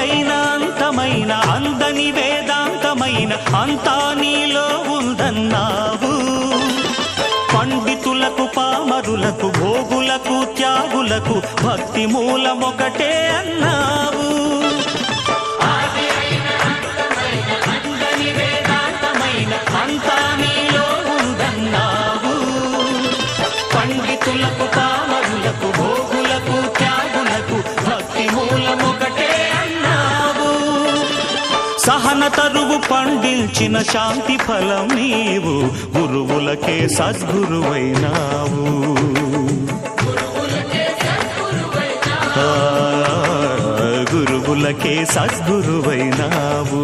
అయిన అంతమైన అందని వేదాంతమైన అంతా నీలో ఉందన్నావు. పండితులకు పామరులకు భోగులకు త్యాగులకు భక్తి మూలమొకటే అన్నావు. అంతా నీలో ఉందన్నావు. పండితులకు పామరులకు భోగులకు త్యాగులకు భక్తి మూలమొకటే అన్నావు. సహన తరువు పండించిన శాంతి ఫలం నీవు, గురువులకే సద్గురువైనావు. గురువులకే సద్గురువైనావు.